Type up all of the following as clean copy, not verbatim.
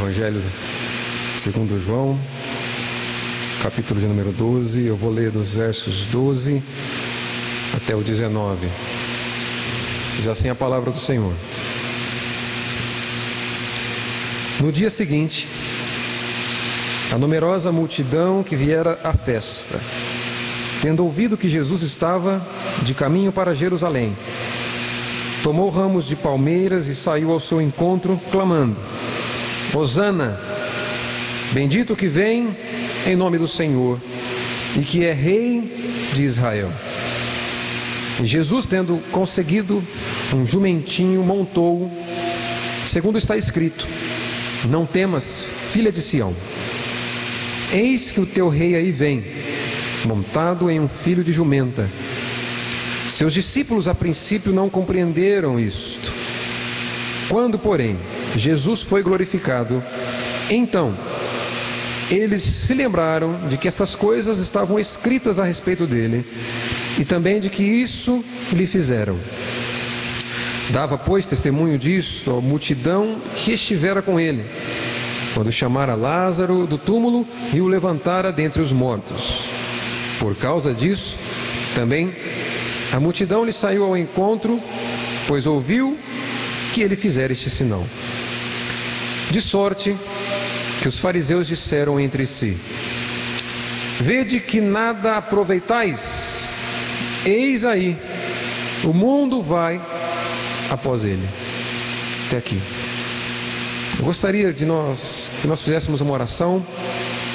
Evangelho segundo João, capítulo de número 12, eu vou ler dos versos 12 até o 19. Diz assim a palavra do Senhor. No dia seguinte, a numerosa multidão que viera à festa, tendo ouvido que Jesus estava de caminho para Jerusalém, tomou ramos de palmeiras e saiu ao seu encontro, clamando: Hosana, bendito que vem em nome do Senhor e que é Rei de Israel. E Jesus, tendo conseguido um jumentinho, montou-o, segundo está escrito: Não temas, filha de Sião, eis que o teu rei aí vem, montado em um filho de jumenta. Seus discípulos a princípio não compreenderam isto. Quando, porém, Jesus foi glorificado, então eles se lembraram de que estas coisas estavam escritas a respeito dele e também de que isso lhe fizeram. Dava, pois, testemunho disto a multidão que estivera com ele, quando chamara Lázaro do túmulo e o levantara dentre os mortos. Por causa disso, também a multidão lhe saiu ao encontro, pois ouviu que ele fizera este sinal. De sorte que os fariseus disseram entre si: Vede que nada aproveitais, eis aí, o mundo vai após ele. Até aqui. Eu gostaria que nós fizéssemos uma oração,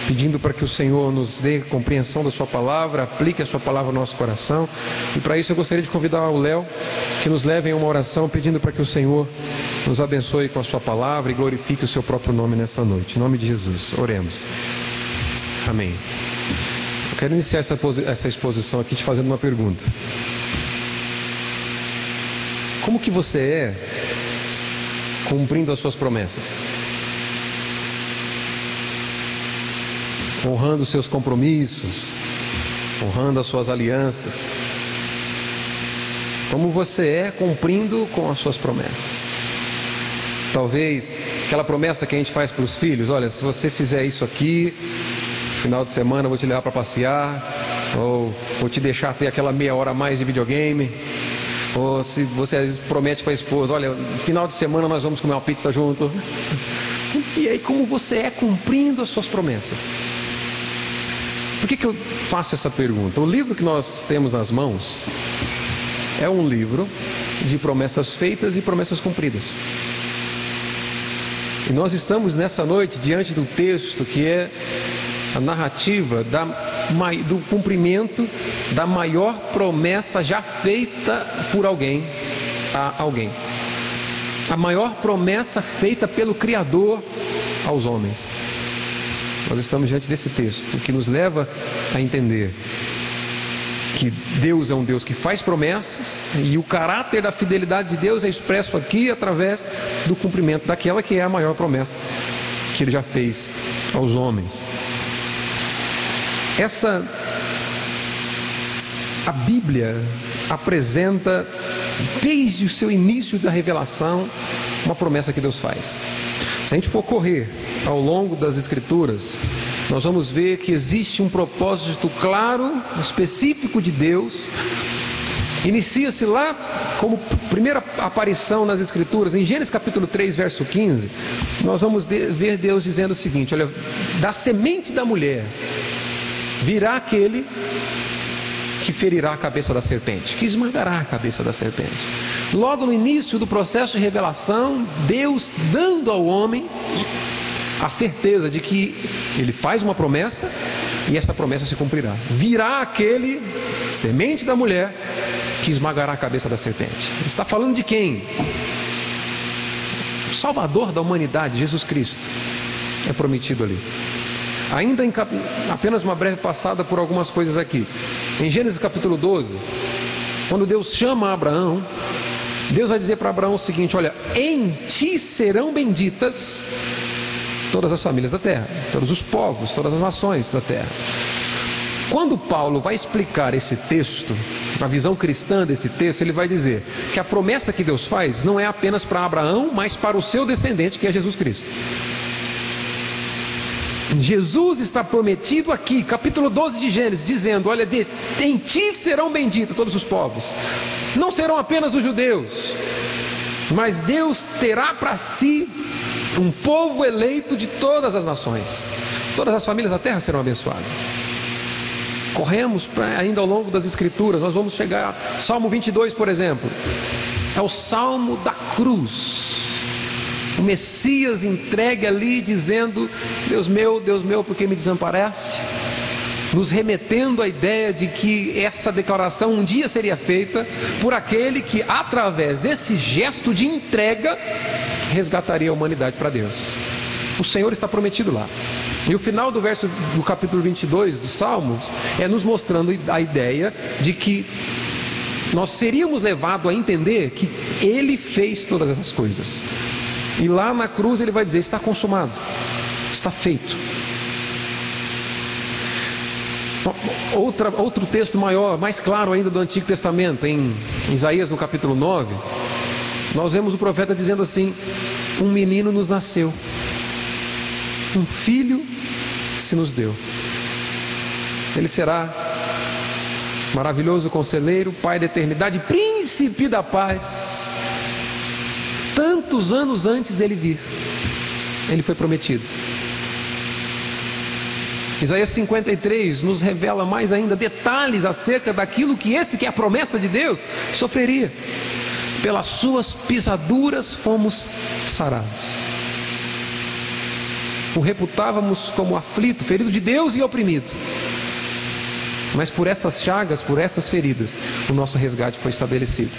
pedindo para que o Senhor nos dê compreensão da sua palavra, aplique a sua palavra no nosso coração. E para isso eu gostaria de convidar o Léo, que nos leve em uma oração, pedindo para que o Senhor nos abençoe com a sua palavra e glorifique o seu próprio nome nessa noite. Em nome de Jesus, oremos. Amém. Eu quero iniciar essa exposição aqui te fazendo uma pergunta. Como que você é cumprindo as suas promessas? Honrando os seus compromissos, honrando as suas alianças. Como você é cumprindo com as suas promessas? Talvez aquela promessa que a gente faz para os filhos: olha, se você fizer isso aqui, no final de semana eu vou te levar para passear, ou vou te deixar ter aquela meia hora a mais de videogame. Ou se você às vezes promete para a esposa: olha, no final de semana nós vamos comer uma pizza junto. E aí, como você é cumprindo as suas promessas? Por que eu faço essa pergunta? O livro que nós temos nas mãos é um livro de promessas feitas e promessas cumpridas. E nós estamos nessa noite diante do texto que é a narrativa do cumprimento da maior promessa já feita por alguém a alguém. A maior promessa feita pelo Criador aos homens. Nós estamos diante desse texto, que nos leva a entender que Deus é um Deus que faz promessas, e o caráter da fidelidade de Deus é expresso aqui através do cumprimento daquela que é a maior promessa que Ele já fez aos homens. A Bíblia apresenta, desde o seu início da revelação, uma promessa que Deus faz. Se a gente for correr ao longo das Escrituras, nós vamos ver que existe um propósito claro, específico de Deus. Inicia-se lá como primeira aparição nas Escrituras, em Gênesis capítulo 3, verso 15, nós vamos ver Deus dizendo o seguinte: olha, da semente da mulher virá aquele que ferirá a cabeça da serpente, que esmagará a cabeça da serpente. Logo no início do processo de revelação, Deus dando ao homem a certeza de que Ele faz uma promessa e essa promessa se cumprirá. Virá aquele, semente da mulher, que esmagará a cabeça da serpente. Ele está falando de quem? O Salvador da humanidade, Jesus Cristo, é prometido ali. Ainda apenas uma breve passada por algumas coisas aqui. Em Gênesis capítulo 12, quando Deus chama Abraão, Deus vai dizer para Abraão o seguinte: olha, em ti serão benditas todas as famílias da terra, todos os povos, todas as nações da terra. Quando Paulo vai explicar esse texto, a visão cristã desse texto, ele vai dizer que a promessa que Deus faz não é apenas para Abraão, mas para o seu descendente, que é Jesus Cristo. Jesus está prometido aqui, capítulo 12 de Gênesis, dizendo: olha, em ti serão benditos todos os povos. Não serão apenas os judeus, mas Deus terá para si um povo eleito de todas as nações. Todas as famílias da terra serão abençoadas. Corremos ainda ao longo das escrituras, nós vamos chegar a Salmo 22, por exemplo. É o salmo da cruz. O Messias entregue ali dizendo: Deus meu, por que me desamparaste? Nos remetendo à ideia de que essa declaração um dia seria feita por aquele que, através desse gesto de entrega, resgataria a humanidade para Deus. O Senhor está prometido lá. E o final do verso do capítulo 22 de Salmos é nos mostrando a ideia de que nós seríamos levados a entender que Ele fez todas essas coisas. E lá na cruz Ele vai dizer: está consumado, está feito. Outro texto maior, mais claro ainda do Antigo Testamento, em Isaías no capítulo 9, nós vemos o profeta dizendo assim: um menino nos nasceu, um filho se nos deu. Ele será maravilhoso conselheiro, Pai da eternidade, príncipe da paz. Tantos anos antes dele vir, ele foi prometido. Isaías 53 nos revela mais ainda detalhes acerca daquilo que é a promessa de Deus, sofreria. Pelas suas pisaduras fomos sarados. O reputávamos como aflito, ferido de Deus e oprimido. Mas por essas chagas, por essas feridas, o nosso resgate foi estabelecido.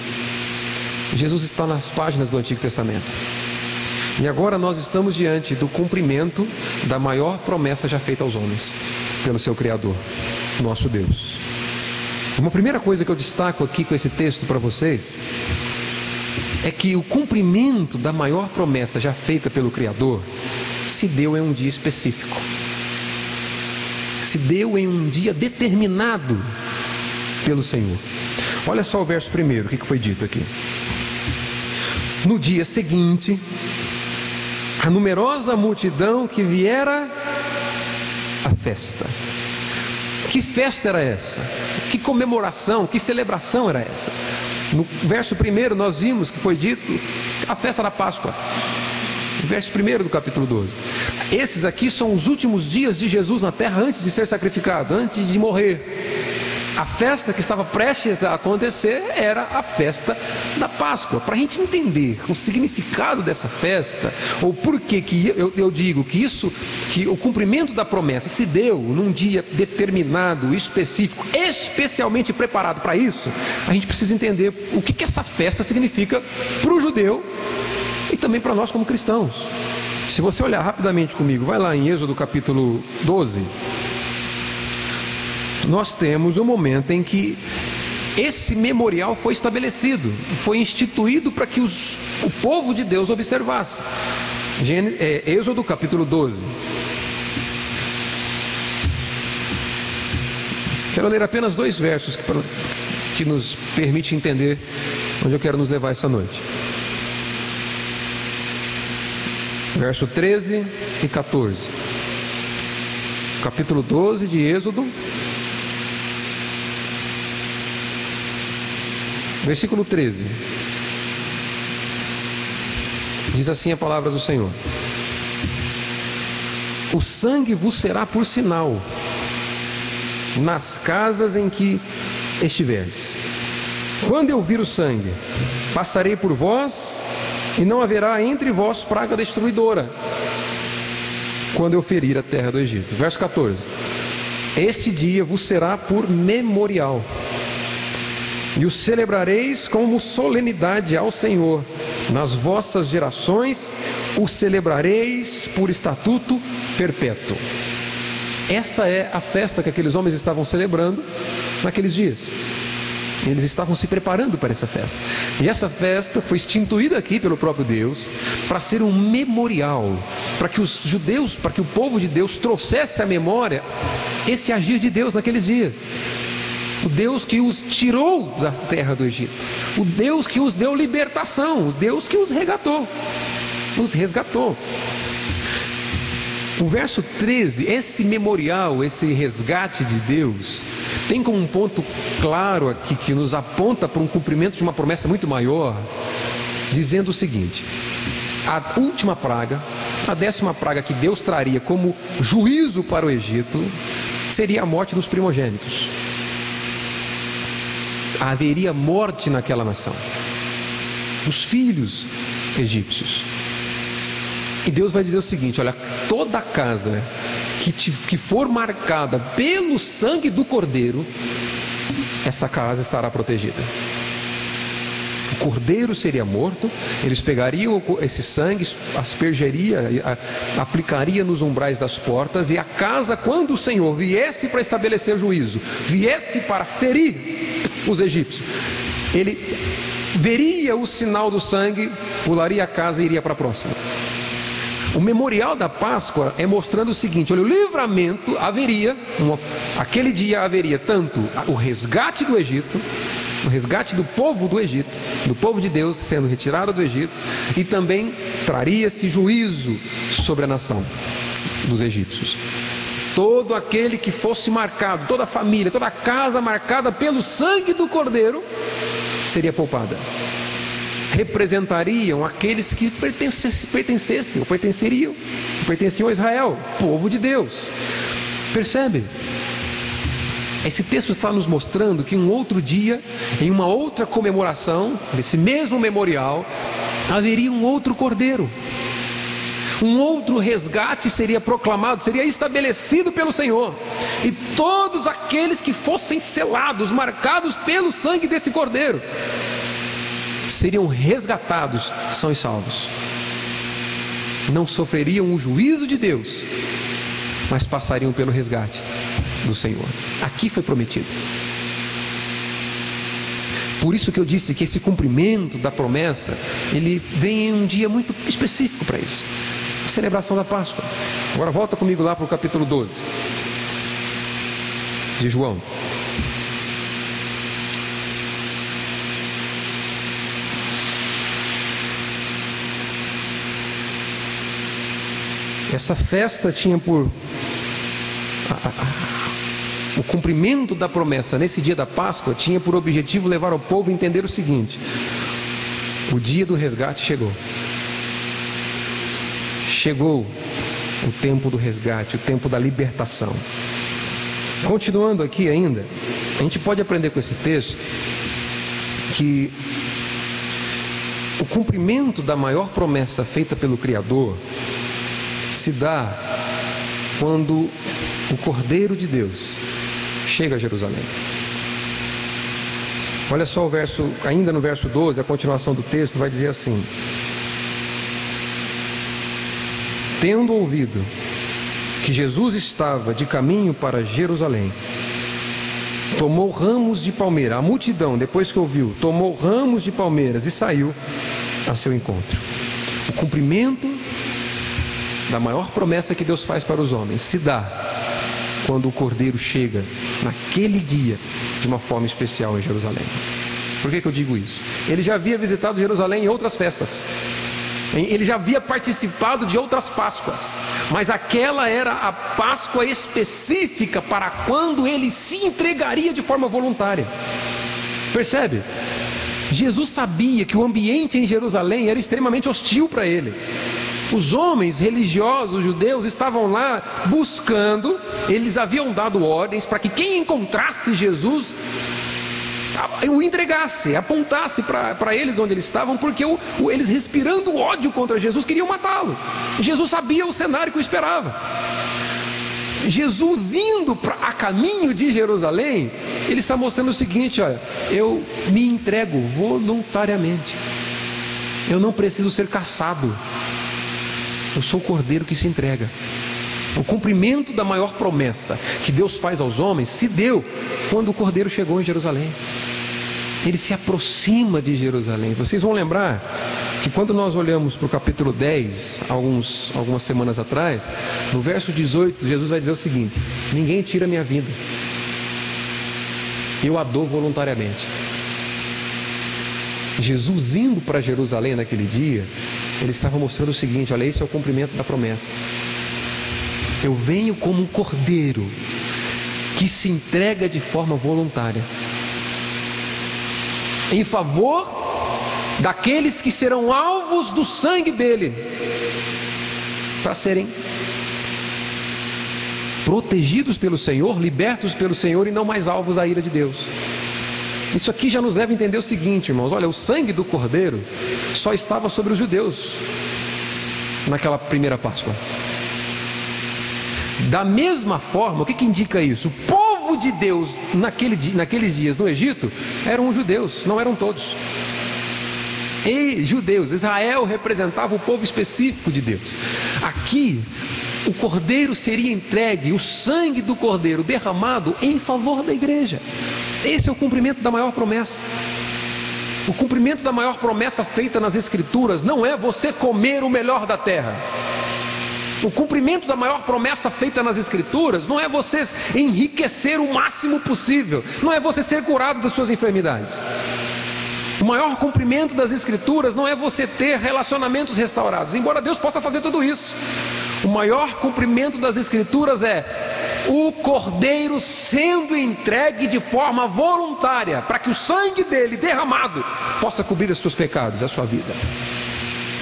Jesus está nas páginas do Antigo Testamento. E agora nós estamos diante do cumprimento da maior promessa já feita aos homens pelo seu Criador, nosso Deus. Uma primeira coisa que eu destaco aqui com esse texto para vocês é que o cumprimento da maior promessa já feita pelo Criador se deu em um dia específico. Se deu em um dia determinado pelo Senhor. Olha só o verso primeiro, o que foi dito aqui. No dia seguinte, a numerosa multidão que viera à festa. Que festa era essa? Que comemoração, que celebração era essa? No verso primeiro nós vimos que foi dito a festa da Páscoa. Verso 1 do capítulo 12. Esses aqui são os últimos dias de Jesus na terra antes de ser sacrificado, antes de morrer. A festa que estava prestes a acontecer era a festa da Páscoa. Para a gente entender o significado dessa festa, ou por que eu digo que o cumprimento da promessa se deu num dia determinado, específico, especialmente preparado para isso, a gente precisa entender o que essa festa significa para o judeu e também para nós como cristãos. Se você olhar rapidamente comigo, vai lá em Êxodo capítulo 12. Nós temos um momento em que esse memorial foi estabelecido, foi instituído para que o povo de Deus observasse. Êxodo capítulo 12. Quero ler apenas 2 versos que nos permite entender onde eu quero nos levar essa noite. Verso 13 e 14. Capítulo 12 de Êxodo. Versículo 13. Diz assim a palavra do Senhor: o sangue vos será por sinal nas casas em que estiveres. Quando eu vir o sangue, passarei por vós, e não haverá entre vós praga destruidora, quando eu ferir a terra do Egito. Verso 14. Este dia vos será por memorial, e o celebrareis como solenidade ao Senhor. Nas vossas gerações o celebrareis por estatuto perpétuo. Essa é a festa que aqueles homens estavam celebrando naqueles dias. Eles estavam se preparando para essa festa. E essa festa foi instituída aqui pelo próprio Deus para ser um memorial, para que os judeus, para que o povo de Deus trouxesse à memória esse agir de Deus naqueles dias. O Deus que os tirou da terra do Egito, o Deus que os deu libertação, o Deus que os resgatou. O verso 13, esse memorial, esse resgate de Deus, tem como um ponto claro aqui que nos aponta para um cumprimento de uma promessa muito maior, dizendo o seguinte: a última praga, a 10ª praga que Deus traria como juízo para o Egito, seria a morte dos primogênitos. Haveria morte naquela nação, os filhos egípcios. E Deus vai dizer o seguinte: olha, toda casa que for marcada pelo sangue do Cordeiro, essa casa estará protegida. O cordeiro seria morto, eles pegariam esse sangue, aspergeria, aplicaria nos umbrais das portas, e a casa, quando o Senhor viesse para estabelecer juízo, viesse para ferir os egípcios, ele veria o sinal do sangue, pularia a casa e iria para a próxima. O memorial da Páscoa é mostrando o seguinte: olha, o livramento haveria, aquele dia haveria tanto o resgate do Egito, o resgate do povo do Egito, do povo de Deus sendo retirado do Egito, e também traria-se juízo sobre a nação dos egípcios. Todo aquele que fosse marcado, toda a família, toda a casa marcada pelo sangue do Cordeiro, seria poupada. Representariam aqueles que pertenciam a Israel, povo de Deus. Percebe? Esse texto está nos mostrando que um outro dia, em uma outra comemoração desse mesmo memorial, haveria um outro cordeiro, um outro resgate seria proclamado, seria estabelecido pelo Senhor, e todos aqueles que fossem selados, marcados pelo sangue desse cordeiro, seriam resgatados, são e salvos. Não sofreriam o juízo de Deus, mas passariam pelo resgate do Senhor. Aqui foi prometido. Por isso que eu disse que esse cumprimento da promessa, ele vem em um dia muito específico para isso, a celebração da Páscoa. Agora volta comigo lá para o capítulo 12 de João. Essa festa tinha por o cumprimento da promessa nesse dia da Páscoa tinha por objetivo levar o povo a entender o seguinte: o dia do resgate chegou. Chegou o tempo do resgate, o tempo da libertação. Continuando aqui ainda, a gente pode aprender com esse texto que o cumprimento da maior promessa feita pelo Criador se dá quando o Cordeiro de Deus chega a Jerusalém. Olha só o verso, ainda no verso 12, a continuação do texto vai dizer assim: tendo ouvido que Jesus estava de caminho para Jerusalém, tomou ramos de palmeira. A multidão, depois que ouviu, tomou ramos de palmeiras e saiu a seu encontro. O cumprimento da maior promessa que Deus faz para os homens se dá quando o Cordeiro chega naquele dia de uma forma especial em Jerusalém. Por que eu digo isso? Ele já havia visitado Jerusalém em outras festas, ele já havia participado de outras Páscoas, mas aquela era a Páscoa específica para quando ele se entregaria de forma voluntária. Percebe? Jesus sabia que o ambiente em Jerusalém era extremamente hostil para ele. Os homens religiosos judeus estavam lá buscando, eles haviam dado ordens para que quem encontrasse Jesus o entregasse, apontasse para eles onde eles estavam, porque eles, respirando ódio contra Jesus, queriam matá-lo. Jesus sabia o cenário que o esperava. Jesus indo a caminho de Jerusalém, ele está mostrando o seguinte: olha, eu me entrego voluntariamente, eu não preciso ser caçado, eu sou o Cordeiro que se entrega. O cumprimento da maior promessa que Deus faz aos homens se deu quando o Cordeiro chegou em Jerusalém. Ele se aproxima de Jerusalém. Vocês vão lembrar que quando nós olhamos para o capítulo 10, algumas semanas atrás, no verso 18, Jesus vai dizer o seguinte: ninguém tira minha vida, eu a dou voluntariamente. Jesus indo para Jerusalém naquele dia, ele estava mostrando o seguinte: olha, esse é o cumprimento da promessa. Eu venho como um cordeiro que se entrega de forma voluntária em favor daqueles que serão alvos do sangue dele, para serem protegidos pelo Senhor, libertos pelo Senhor e não mais alvos da ira de Deus. Isso aqui já nos leva a entender o seguinte, irmãos: olha, o sangue do cordeiro só estava sobre os judeus naquela primeira Páscoa. Da mesma forma, o que indica isso? O povo de Deus naqueles dias no Egito eram os judeus, não eram todos. E judeus, Israel representava o povo específico de Deus. Aqui, o cordeiro seria entregue, o sangue do cordeiro derramado em favor da igreja. Esse é o cumprimento da maior promessa. O cumprimento da maior promessa feita nas Escrituras não é você comer o melhor da terra. O cumprimento da maior promessa feita nas Escrituras não é você enriquecer o máximo possível, não é você ser curado das suas enfermidades. O maior cumprimento das Escrituras não é você ter relacionamentos restaurados, embora Deus possa fazer tudo isso. O maior cumprimento das Escrituras é o cordeiro sendo entregue de forma voluntária, para que o sangue dele derramado possa cobrir os seus pecados e a sua vida.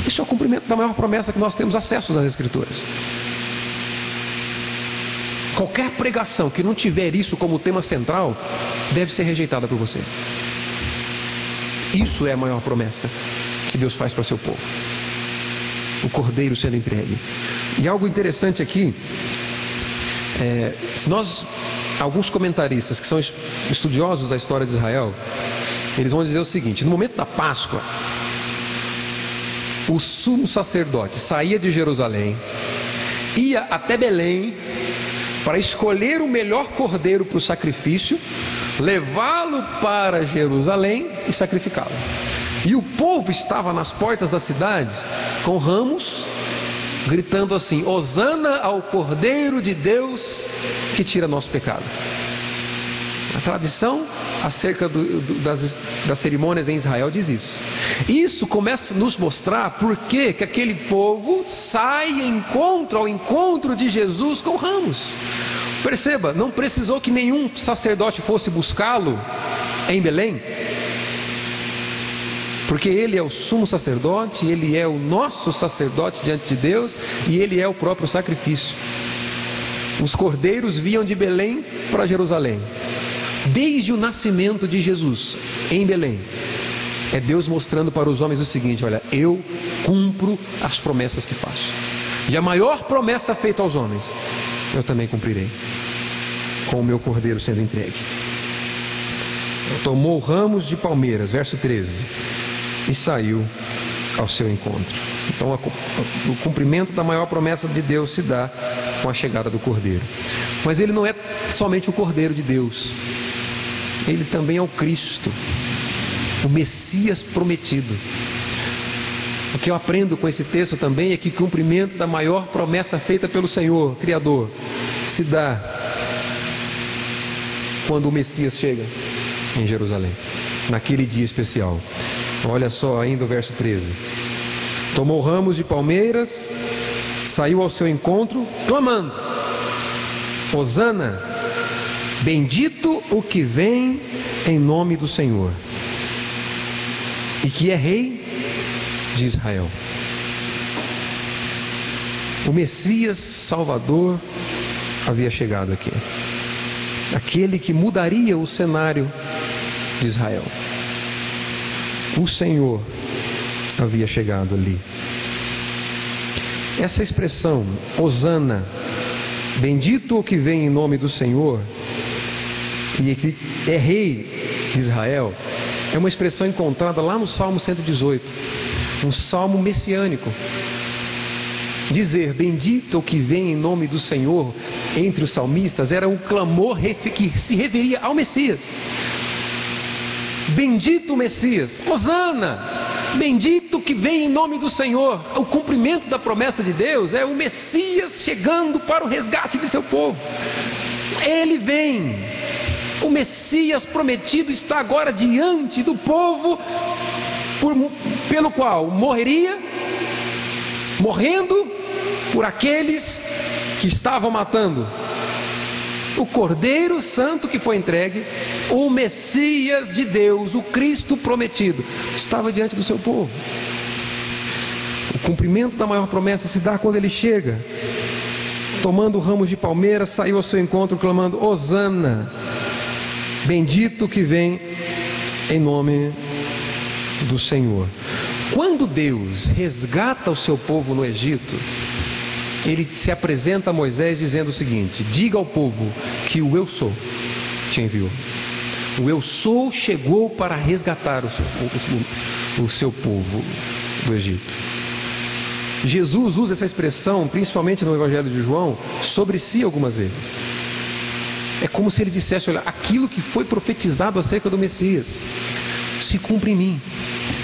Isso é o cumprimento da maior promessa que nós temos acesso nas Escrituras. Qualquer pregação que não tiver isso como tema central deve ser rejeitada por você. Isso é a maior promessa que Deus faz para o seu povo: o cordeiro sendo entregue. E algo interessante aqui, alguns comentaristas que são estudiosos da história de Israel, eles vão dizer o seguinte: no momento da Páscoa, o sumo sacerdote saía de Jerusalém, ia até Belém para escolher o melhor cordeiro para o sacrifício, levá-lo para Jerusalém e sacrificá-lo. E o povo estava nas portas das cidades com ramos, gritando assim: Hosana ao Cordeiro de Deus que tira nosso pecado. A tradição acerca das cerimônias em Israel diz isso. Isso começa a nos mostrar por que aquele povo sai ao encontro de Jesus com ramos. Perceba, não precisou que nenhum sacerdote fosse buscá-lo em Belém, porque ele é o sumo sacerdote, ele é o nosso sacerdote diante de Deus, e ele é o próprio sacrifício. Os cordeiros vinham de Belém para Jerusalém. Desde o nascimento de Jesus em Belém, é Deus mostrando para os homens o seguinte: olha, eu cumpro as promessas que faço, e a maior promessa feita aos homens eu também cumprirei, com o meu cordeiro sendo entregue. Tomou ramos de palmeiras, verso 13, e saiu ao seu encontro. Então o cumprimento da maior promessa de Deus se dá com a chegada do cordeiro. Mas ele não é somente o cordeiro de Deus, ele também é o Cristo, o Messias prometido. O que eu aprendo com esse texto também é que o cumprimento da maior promessa feita pelo Senhor, Criador, se dá quando o Messias chega em Jerusalém, naquele dia especial. Olha só ainda o verso 13: tomou ramos de palmeiras, saiu ao seu encontro, clamando: Hosana, bendito o que vem em nome do Senhor, e que é rei de Israel. O Messias Salvador havia chegado aqui, aquele que mudaria o cenário de Israel. O Senhor havia chegado ali. Essa expressão, Hosana, bendito o que vem em nome do Senhor, e que é rei de Israel, é uma expressão encontrada lá no Salmo 118, um salmo messiânico. Dizer bendito o que vem em nome do Senhor entre os salmistas era um clamor que se referia ao Messias. Bendito o Messias, Hosana, bendito que vem em nome do Senhor. O cumprimento da promessa de Deus é o Messias chegando para o resgate de seu povo. Ele vem, o Messias prometido está agora diante do povo, pelo qual morreria, morrendo por aqueles que estavam matando o Cordeiro Santo que foi entregue, o Messias de Deus, o Cristo prometido, estava diante do seu povo. O cumprimento da maior promessa se dá quando ele chega, tomando ramos de palmeira, saiu ao seu encontro clamando: Hosana, bendito que vem em nome do Senhor. Quando Deus resgata o seu povo no Egito, ele se apresenta a Moisés dizendo o seguinte: diga ao povo que o Eu Sou te enviou. O Eu Sou chegou para resgatar o seu povo do Egito. Jesus usa essa expressão, principalmente no Evangelho de João, sobre si algumas vezes. É como se ele dissesse: olha, aquilo que foi profetizado acerca do Messias se cumpre em mim.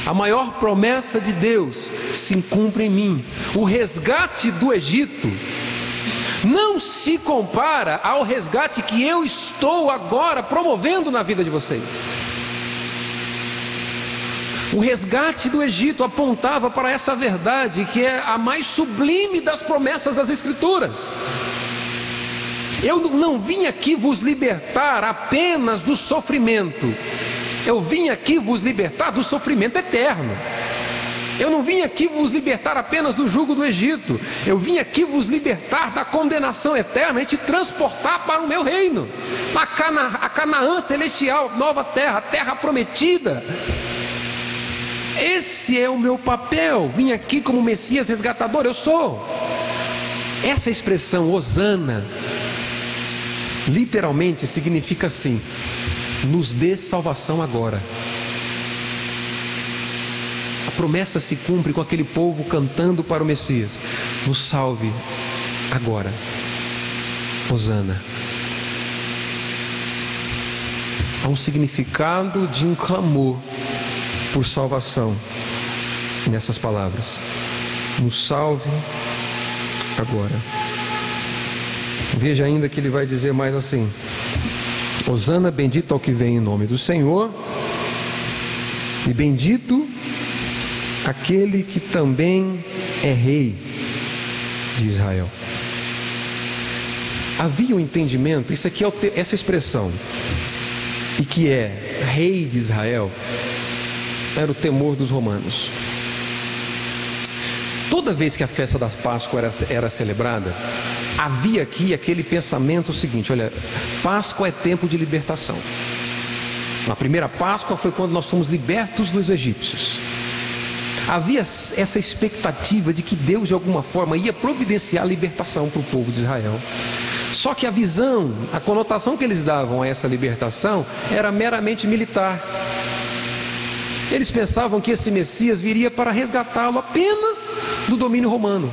A maior promessa de Deus se cumpre em mim. O resgate do Egito não se compara ao resgate que eu estou agora promovendo na vida de vocês. O resgate do Egito apontava para essa verdade que é a mais sublime das promessas das Escrituras. Eu não vim aqui vos libertar apenas do sofrimento. Eu vim aqui vos libertar do sofrimento eterno. Eu não vim aqui vos libertar apenas do jugo do Egito. Eu vim aqui vos libertar da condenação eterna e te transportar para o meu reino, a Canaã celestial, nova terra, a terra prometida. Esse é o meu papel. Vim aqui como Messias resgatador. Eu sou. Essa expressão Hosana literalmente significa assim: nos dê salvação agora. A promessa se cumpre com aquele povo cantando para o Messias: nos salve agora. Hosana. Há um significado de um clamor por salvação nessas palavras: nos salve agora. Veja ainda que ele vai dizer mais assim: Hosana, bendito ao que vem em nome do Senhor, e bendito aquele que também é rei de Israel. Havia um entendimento, isso aqui é essa expressão, e que é rei de Israel, era o temor dos romanos. Toda vez que a festa da Páscoa era celebrada, havia aqui aquele pensamento seguinte: olha, Páscoa é tempo de libertação. Na primeira Páscoa foi quando nós fomos libertos dos egípcios. Havia essa expectativa de que Deus de alguma forma ia providenciar a libertação para o povo de Israel. Só que a visão, a conotação que eles davam a essa libertação era meramente militar. Eles pensavam que esse Messias viria para resgatá-lo apenas do domínio romano.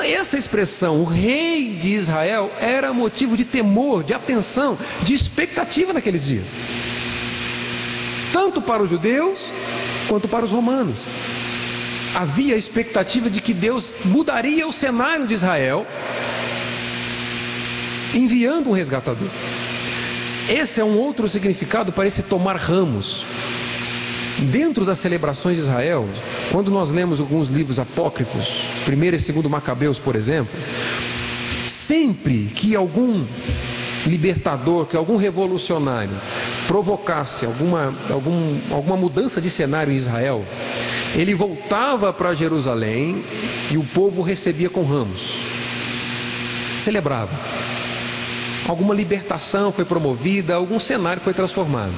Essa expressão, o rei de Israel, era motivo de temor, de atenção, de expectativa naqueles dias, tanto para os judeus quanto para os romanos. Havia a expectativa de que Deus mudaria o cenário de Israel, enviando um resgatador. Esse é um outro significado para esse tomar ramos. Dentro das celebrações de Israel, quando nós lemos alguns livros apócrifos, 1º e 2º Macabeus, por exemplo, sempre que algum libertador, que algum revolucionário provocasse alguma mudança de cenário em Israel, ele voltava para Jerusalém e o povo recebia com ramos, celebrava. Alguma libertação foi promovida, algum cenário foi transformado.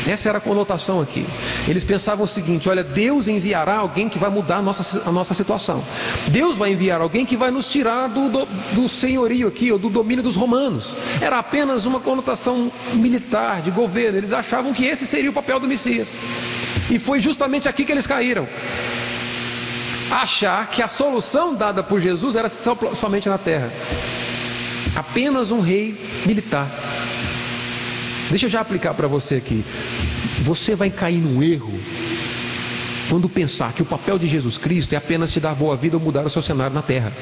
Essa era a conotação aqui. Eles pensavam o seguinte: olha, Deus enviará alguém que vai mudar a nossa situação. Deus vai enviar alguém que vai nos tirar do senhorio aqui, ou do domínio dos romanos. Era apenas uma conotação militar, de governo. Eles achavam que esse seria o papel do Messias. E foi justamente aqui que eles caíram. Achar que a solução dada por Jesus era somente na terra. Apenas um rei militar. Deixa eu já aplicar para você aqui. Você vai cair num erro quando pensar que o papel de Jesus Cristo é apenas te dar boa vida ou mudar o seu cenário na terra.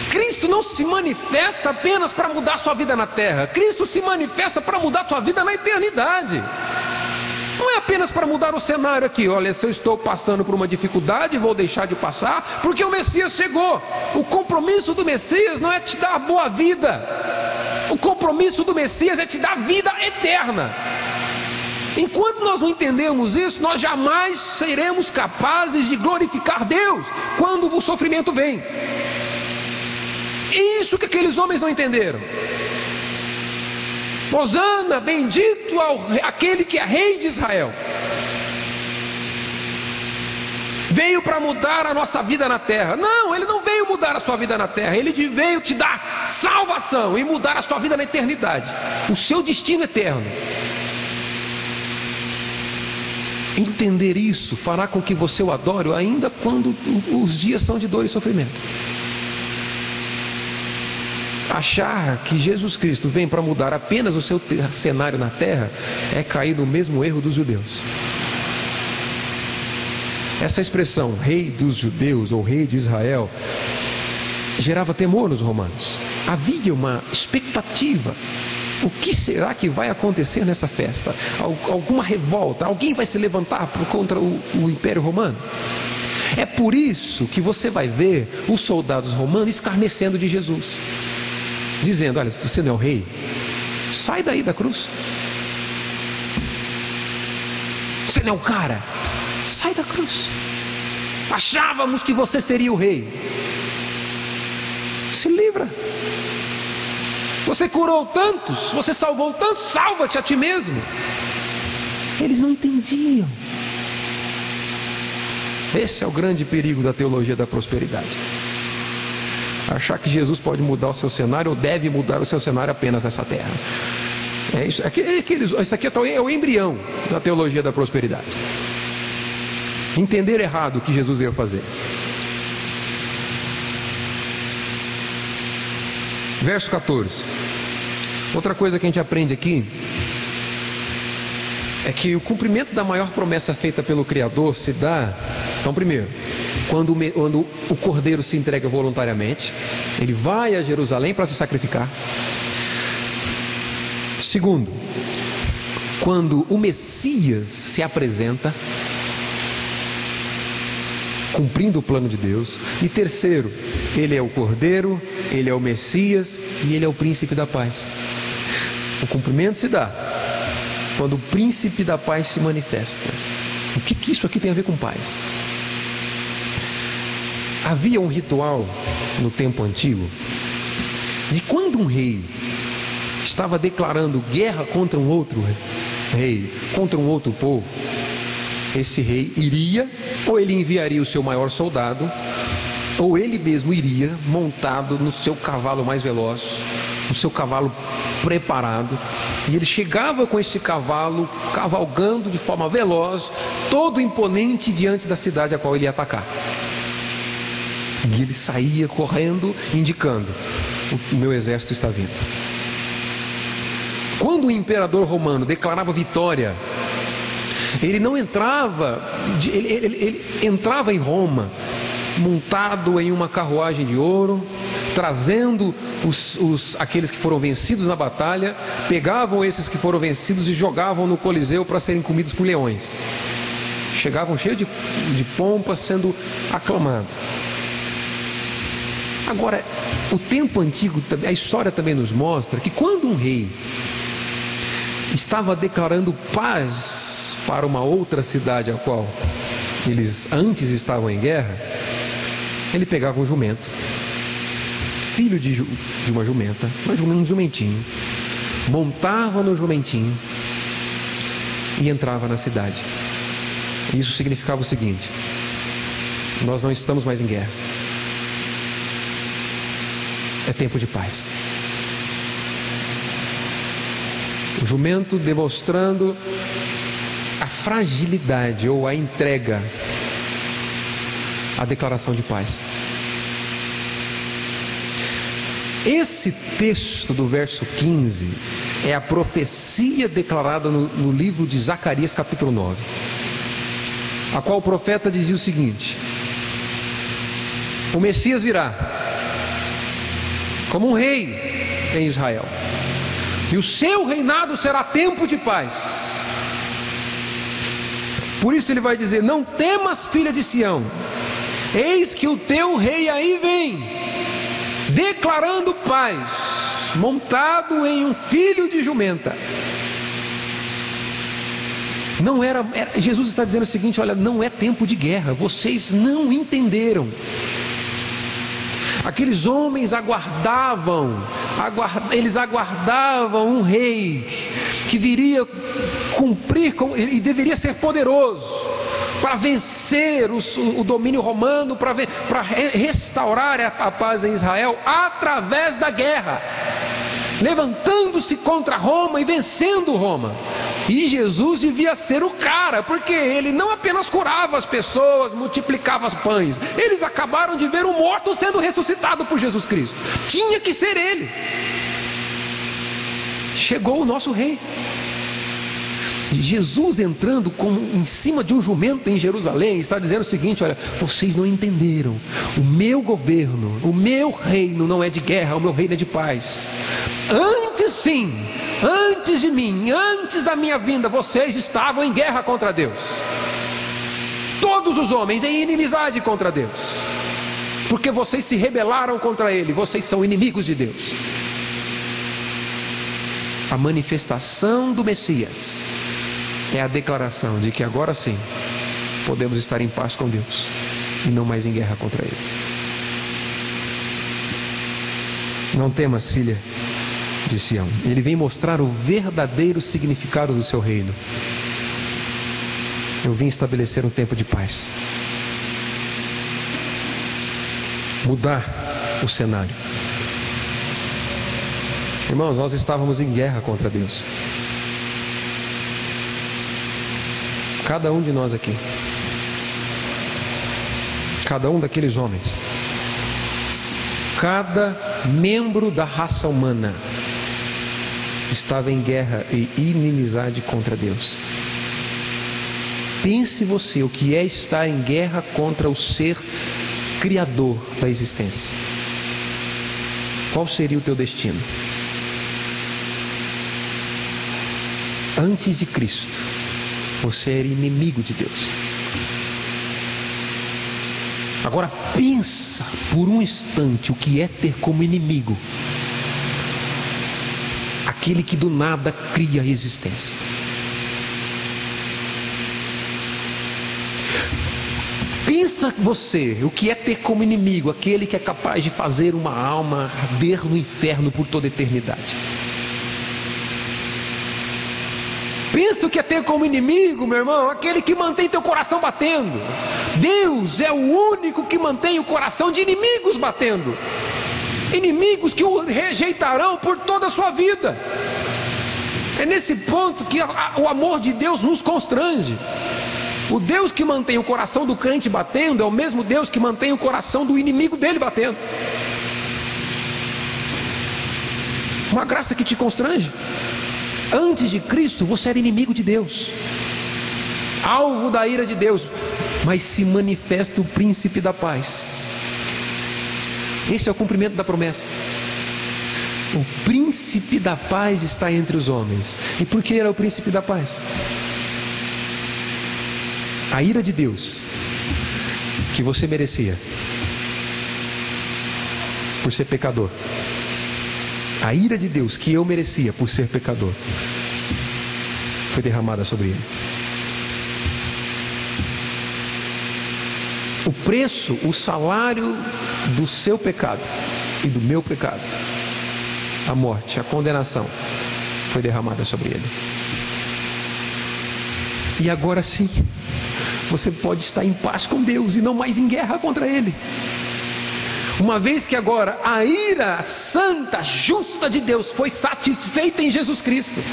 Cristo não se manifesta apenas para mudar sua vida na terra. Cristo se manifesta para mudar sua vida na eternidade. Não é apenas para mudar o cenário aqui. Olha, se eu estou passando por uma dificuldade, vou deixar de passar, porque o Messias chegou. O compromisso do Messias não é te dar boa vida. O compromisso do Messias é te dar vida eterna. Enquanto nós não entendemos isso, nós jamais seremos capazes de glorificar Deus quando o sofrimento vem. É isso que aqueles homens não entenderam. Hosana, bendito aquele que é rei de Israel. Veio para mudar a nossa vida na terra. Não, ele não veio mudar a sua vida na terra. Ele veio te dar salvação e mudar a sua vida na eternidade. O seu destino eterno. Entender isso fará com que você o adore ainda quando os dias são de dor e sofrimento. Achar que Jesus Cristo vem para mudar apenas o seu cenário na terra é cair no mesmo erro dos judeus. Essa expressão, rei dos judeus ou rei de Israel, gerava temor nos romanos. Havia uma expectativa. O que será que vai acontecer nessa festa? Alguma revolta? Alguém vai se levantar contra o Império Romano? É por isso que você vai ver os soldados romanos escarnecendo de Jesus, dizendo: olha, você não é o rei? Sai daí da cruz. Você não é o cara? Sai da cruz. Achávamos que você seria o rei. Se livra. Você curou tantos, você salvou tantos, salva-te a ti mesmo. Eles não entendiam. Esse é o grande perigo da teologia da prosperidade. Achar que Jesus pode mudar o seu cenário ou deve mudar o seu cenário apenas nessa terra. Isso aqui é o embrião da teologia da prosperidade. Entender errado o que Jesus veio fazer. Verso 14. Outra coisa que a gente aprende aqui é que o cumprimento da maior promessa feita pelo Criador se dá, então, primeiro, quando o cordeiro se entrega voluntariamente, ele vai a Jerusalém para se sacrificar. Segundo, quando o Messias se apresenta, cumprindo o plano de Deus. E terceiro, ele é o cordeiro, ele é o Messias e ele é o príncipe da paz. O cumprimento se dá quando o príncipe da paz se manifesta. O que isso aqui tem a ver com paz? Havia um ritual no tempo antigo de quando um rei estava declarando guerra contra um outro rei, contra um outro povo, esse rei iria, ou ele enviaria o seu maior soldado, ou ele mesmo iria montado no seu cavalo mais veloz, no seu cavalo preparado, e ele chegava com esse cavalo cavalgando de forma veloz, todo imponente diante da cidade a qual ele ia atacar. E ele saía correndo, indicando: o meu exército está vindo. Quando o imperador romano declarava vitória, ele não entrava, ele entrava em Roma montado em uma carruagem de ouro, trazendo aqueles que foram vencidos na batalha, pegavam esses que foram vencidos e jogavam no Coliseu para serem comidos por leões. Chegavam cheios de pompa, sendo aclamados. Agora, o tempo antigo, a história também nos mostra que quando um rei estava declarando paz para uma outra cidade a qual eles antes estavam em guerra, ele pegava um jumento, filho de uma jumenta, um jumentinho, montava no jumentinho e entrava na cidade. Isso significava o seguinte: nós não estamos mais em guerra, é tempo de paz. O jumento demonstrando a fragilidade ou a entrega, a declaração de paz. Esse texto do verso 15 é a profecia declarada no livro de Zacarias capítulo 9, a qual o profeta dizia o seguinte: o Messias virá como um rei em Israel, e o seu reinado será tempo de paz. Por isso ele vai dizer: não temas, filha de Sião, eis que o teu rei aí vem, declarando paz, montado em um filho de jumenta. Jesus está dizendo o seguinte: olha, não é tempo de guerra, vocês não entenderam. Aqueles homens eles aguardavam um rei que viria cumprir e deveria ser poderoso para vencer o domínio romano, para restaurar a paz em Israel através da guerra, levantando-se contra Roma e vencendo Roma. E Jesus devia ser o cara, porque ele não apenas curava as pessoas, multiplicava os pães. Eles acabaram de ver um morto sendo ressuscitado por Jesus Cristo. Tinha que ser ele. Chegou o nosso rei. E Jesus entrando em cima de um jumento em Jerusalém, está dizendo o seguinte: olha, vocês não entenderam. O meu governo, o meu reino não é de guerra, o meu reino é de paz. Antes sim, antes de mim, antes da minha vinda, vocês estavam em guerra contra Deus. Todos os homens em inimizade contra Deus, porque vocês se rebelaram contra Ele, vocês são inimigos de Deus. A manifestação do Messias é a declaração de que agora sim podemos estar em paz com Deus e não mais em guerra contra Ele. Não temas, filha de Sião. Ele vem mostrar o verdadeiro significado do seu reino. Eu vim estabelecer um tempo de paz, mudar o cenário. Irmãos, nós estávamos em guerra contra Deus. Cada um de nós aqui, cada um daqueles homens, cada membro da raça humana estava em guerra e inimizade contra Deus. Pense você o que é estar em guerra contra o ser criador da existência. Qual seria o teu destino? Antes de Cristo, você era inimigo de Deus. Agora pensa por um instante o que é ter como inimigo aquele que do nada cria a existência. Pensa você o que é ter como inimigo aquele que é capaz de fazer uma alma arder no inferno por toda a eternidade. Pensa o que é ter como inimigo, meu irmão, aquele que mantém teu coração batendo. Deus é o único que mantém o coração de inimigos batendo. Inimigos que o rejeitarão por toda a sua vida. É nesse ponto que o amor de Deus nos constrange. O Deus que mantém o coração do crente batendo é o mesmo Deus que mantém o coração do inimigo dele batendo. Uma graça que te constrange. Antes de Cristo você era inimigo de Deus, alvo da ira de Deus, mas se manifesta o príncipe da paz. Esse é o cumprimento da promessa. O príncipe da paz está entre os homens. E por que era o príncipe da paz? A ira de Deus que você merecia por ser pecador, a ira de Deus que eu merecia por ser pecador, foi derramada sobre ele. O preço, o salário do seu pecado e do meu pecado, a morte, a condenação, foi derramada sobre ele. E agora sim, você pode estar em paz com Deus e não mais em guerra contra Ele. Uma vez que agora a ira santa, justa de Deus foi satisfeita em Jesus Cristo.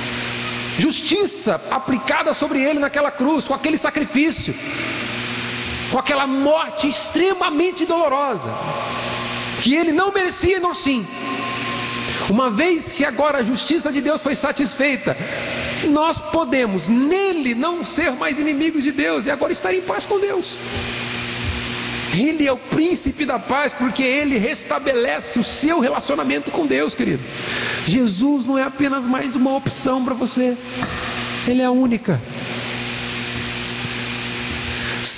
Justiça aplicada sobre Ele naquela cruz, com aquele sacrifício, com aquela morte extremamente dolorosa, que Ele não merecia e nós sim. Uma vez que agora a justiça de Deus foi satisfeita, nós podemos nele não ser mais inimigos de Deus e agora estar em paz com Deus. Ele é o príncipe da paz, porque ele restabelece o seu relacionamento com Deus, querido. Jesus não é apenas mais uma opção para você, ele é a única.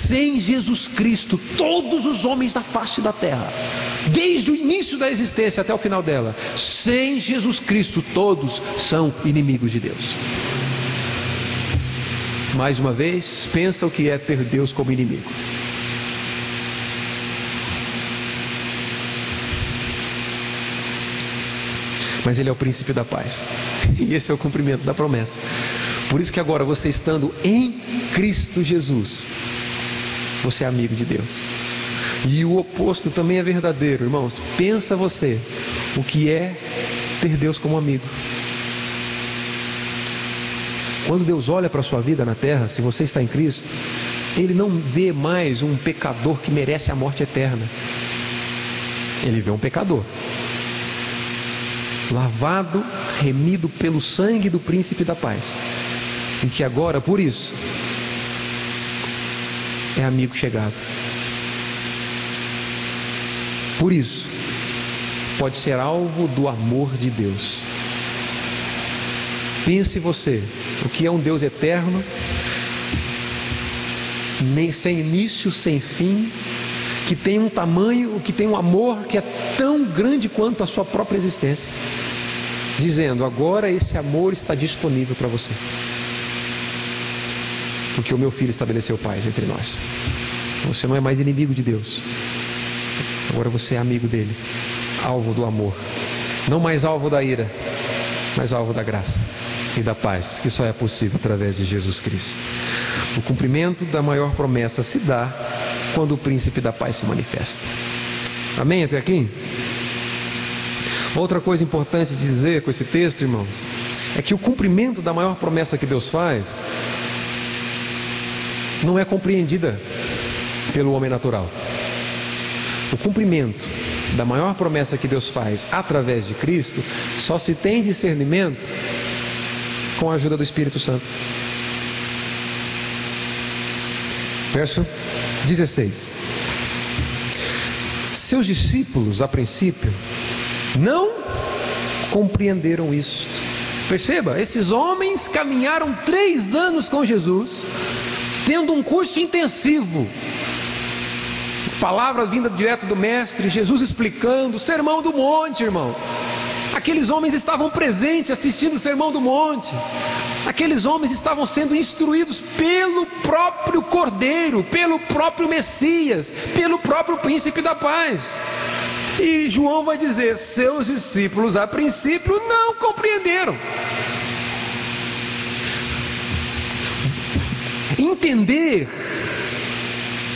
Sem Jesus Cristo, todos os homens da face da terra, desde o início da existência até o final dela, sem Jesus Cristo, todos são inimigos de Deus. Mais uma vez, pensa o que é ter Deus como inimigo. Mas Ele é o príncipe da paz, e esse é o cumprimento da promessa. Por isso que agora, você estando em Cristo Jesus, você é amigo de Deus. E o oposto também é verdadeiro, irmãos. Pensa você o que é ter Deus como amigo. Quando Deus olha para a sua vida na terra, se você está em Cristo, Ele não vê mais um pecador que merece a morte eterna. Ele vê um pecador lavado, remido pelo sangue do príncipe da paz, e que agora, por isso, é amigo chegado. Por isso, pode ser alvo do amor de Deus. Pense você, o que é um Deus eterno, nem sem início, sem fim, que tem um tamanho, que tem um amor que é tão grande quanto a sua própria existência, dizendo: agora esse amor está disponível para você, porque o meu Filho estabeleceu paz entre nós. Você não é mais inimigo de Deus, agora você é amigo dele, alvo do amor, não mais alvo da ira, mas alvo da graça e da paz, que só é possível através de Jesus Cristo. O cumprimento da maior promessa se dá quando o príncipe da paz se manifesta. Amém até aqui? Outra coisa importante de dizer com esse texto, irmãos, é que o cumprimento da maior promessa que Deus faz não é compreendida pelo homem natural. O cumprimento da maior promessa que Deus faz através de Cristo só se tem discernimento com a ajuda do Espírito Santo. Verso 16. Seus discípulos, a princípio, não compreenderam isto. Perceba, esses homens caminharam 3 anos com Jesus, tendo um curso intensivo, palavra vinda direto do Mestre, Jesus explicando, o Sermão do Monte, irmão. Aqueles homens estavam presentes assistindo o Sermão do Monte. Aqueles homens estavam sendo instruídos pelo próprio Cordeiro, pelo próprio Messias, pelo próprio Príncipe da Paz. E João vai dizer: seus discípulos a princípio não compreenderam.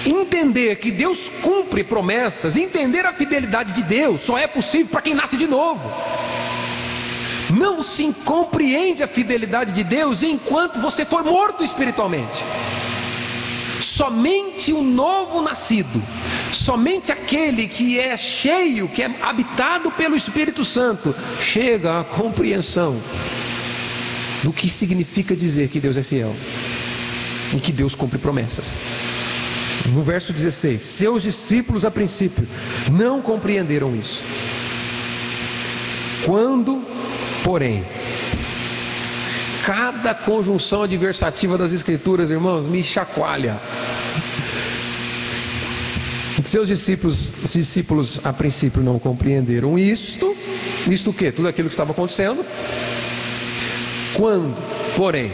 Entender que Deus cumpre promessas, entender a fidelidade de Deus, só é possível para quem nasce de novo. Não se compreende a fidelidade de Deus enquanto você for morto espiritualmente. Somente o novo nascido, somente aquele que é cheio, que é habitado pelo Espírito Santo, chega à compreensão do que significa dizer que Deus é fiel e que Deus cumpre promessas. No verso 16: seus discípulos a princípio não compreenderam isso. Quando, porém, cada conjunção adversativa das Escrituras, irmãos, me chacoalha. Seus discípulos a princípio não compreenderam isto o quê? Tudo aquilo que estava acontecendo. Quando, porém,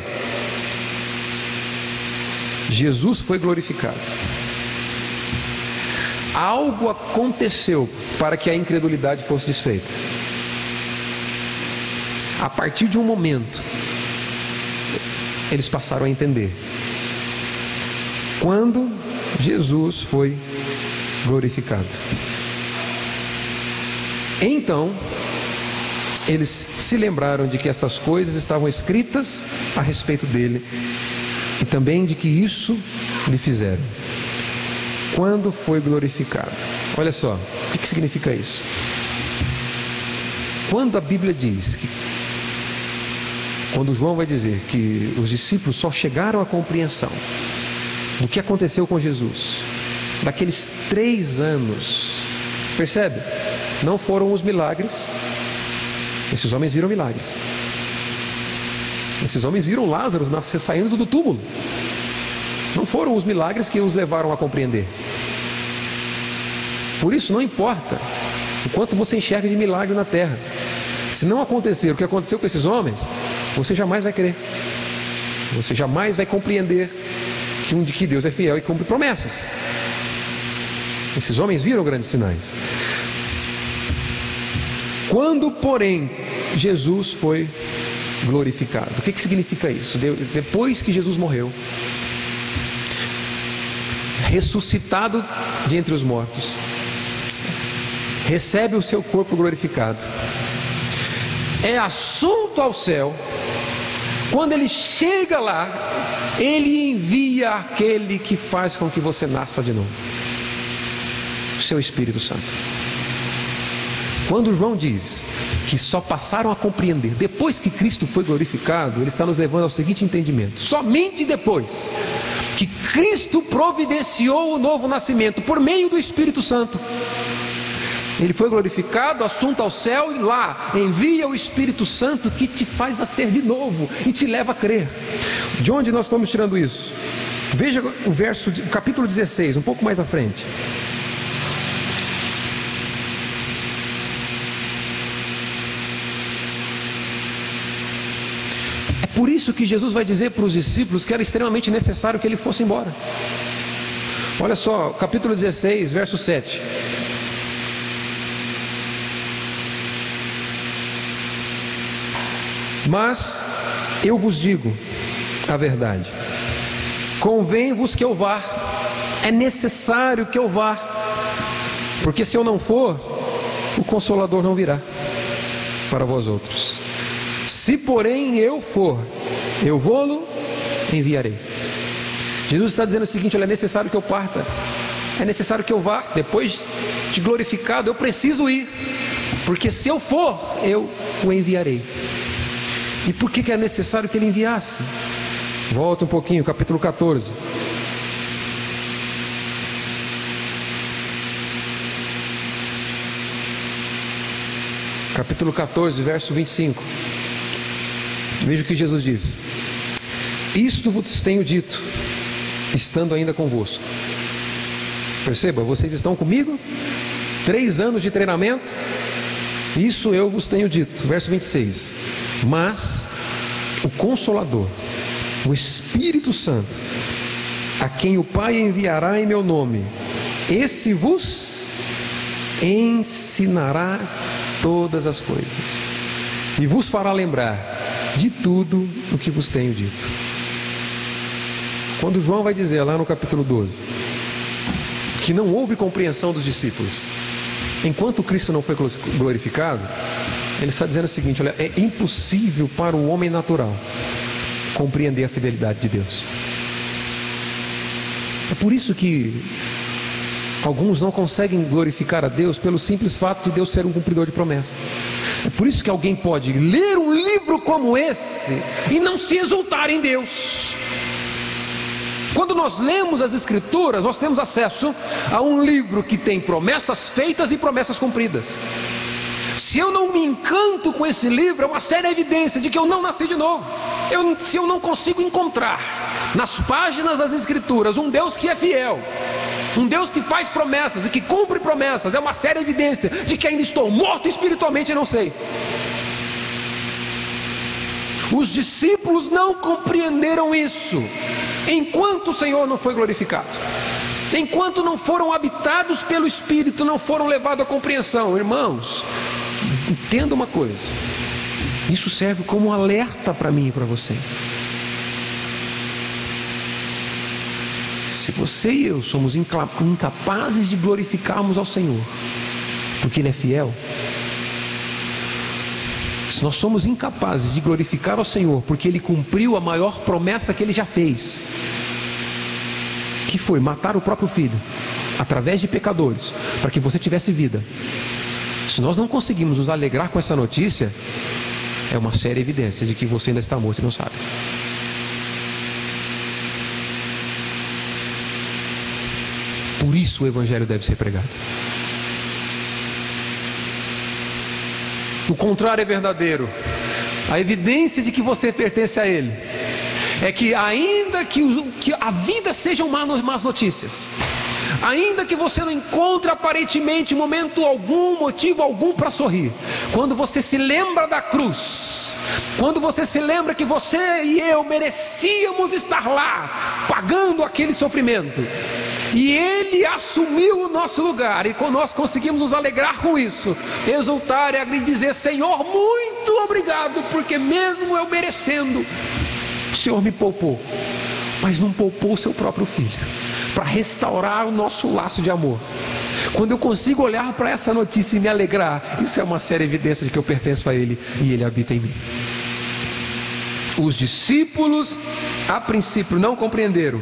Jesus foi glorificado, algo aconteceu para que a incredulidade fosse desfeita. A partir de um momento, eles passaram a entender. Quando Jesus foi glorificado, então eles se lembraram de que essas coisas estavam escritas a respeito dele, e também de que isso lhe fizeram quando foi glorificado. Olha só, o que significa isso? Quando a Bíblia diz que, quando João vai dizer que os discípulos só chegaram à compreensão do que aconteceu com Jesus daqueles 3 anos, percebe? Não foram os milagres. Esses homens viram milagres. Esses homens viram Lázaro saindo do túmulo. Não foram os milagres que os levaram a compreender. Por isso, não importa o quanto você enxerga de milagre na terra. Se não acontecer o que aconteceu com esses homens, você jamais vai crer. Você jamais vai compreender que Deus é fiel e cumpre promessas. Esses homens viram grandes sinais. Quando, porém, Jesus foi glorificado. O que significa isso? Depois que Jesus morreu, ressuscitado de entre os mortos, recebe o seu corpo glorificado, é assunto ao céu. Quando ele chega lá, ele envia aquele que faz com que você nasça de novo, o seu Espírito Santo. Quando João diz que só passaram a compreender depois que Cristo foi glorificado, ele está nos levando ao seguinte entendimento: somente depois que Cristo providenciou o novo nascimento por meio do Espírito Santo, ele foi glorificado, assunto ao céu, e lá envia o Espírito Santo que te faz nascer de novo e te leva a crer. De onde nós estamos tirando isso? Veja o capítulo 16, um pouco mais à frente. É por isso que Jesus vai dizer para os discípulos que era extremamente necessário que ele fosse embora. Olha só, capítulo 16, verso 7. Mas eu vos digo a verdade, convém-vos que eu vá, é necessário que eu vá, porque se eu não for, o Consolador não virá para vós outros. Se porém eu for, eu vou-lo enviarei. Jesus está dizendo o seguinte: olha, é necessário que eu parta, é necessário que eu vá. Depois de glorificado, eu preciso ir, porque se eu for, eu o enviarei. E por que é necessário que ele enviasse? Volta um pouquinho, capítulo 14. Capítulo 14, verso 25. Veja o que Jesus diz: isto vos tenho dito, estando ainda convosco. Perceba, vocês estão comigo? 3 anos de treinamento. Isso eu vos tenho dito. Verso 26. Mas o Consolador, o Espírito Santo, a quem o Pai enviará em meu nome, esse vos ensinará todas as coisas e vos fará lembrar de tudo o que vos tenho dito. Quando João vai dizer lá no capítulo 12 que não houve compreensão dos discípulos enquanto Cristo não foi glorificado, ele está dizendo o seguinte: olha, é impossível para o homem natural compreender a fidelidade de Deus. É por isso que alguns não conseguem glorificar a Deus pelo simples fato de Deus ser um cumpridor de promessas. É por isso que alguém pode ler um livro como esse e não se exultar em Deus. Quando nós lemos as Escrituras, nós temos acesso a um livro que tem promessas feitas e promessas cumpridas. Se eu não me encanto com esse livro, é uma séria evidência de que eu não nasci de novo. Se eu não consigo encontrar nas páginas das Escrituras um Deus que é fiel, um Deus que faz promessas e que cumpre promessas, é uma séria evidência de que ainda estou morto espiritualmente e não sei. Os discípulos não compreenderam isso enquanto o Senhor não foi glorificado, enquanto não foram habitados pelo Espírito, não foram levados à compreensão. Irmãos, entenda uma coisa, isso serve como um alerta para mim e para você. Se você e eu somos incapazes de glorificarmos ao Senhor, porque Ele é fiel, se nós somos incapazes de glorificar ao Senhor, porque Ele cumpriu a maior promessa que Ele já fez, que foi matar o próprio Filho, através de pecadores, para que você tivesse vida. Se nós não conseguimos nos alegrar com essa notícia, é uma séria evidência de que você ainda está morto e não sabe. Por isso o Evangelho deve ser pregado. O contrário é verdadeiro. A evidência de que você pertence a Ele é que ainda que a vida sejam más notícias, ainda que você não encontre aparentemente momento algum, motivo algum para sorrir, quando você se lembra da cruz, quando você se lembra que você e eu merecíamos estar lá, pagando aquele sofrimento, e Ele assumiu o nosso lugar, e nós conseguimos nos alegrar com isso, exultar e dizer: Senhor, muito obrigado, porque mesmo eu merecendo, o Senhor me poupou. Mas não poupou o seu próprio Filho, para restaurar o nosso laço de amor. Quando eu consigo olhar para essa notícia e me alegrar, isso é uma séria evidência de que eu pertenço a Ele e Ele habita em mim. Os discípulos, a princípio, não compreenderam.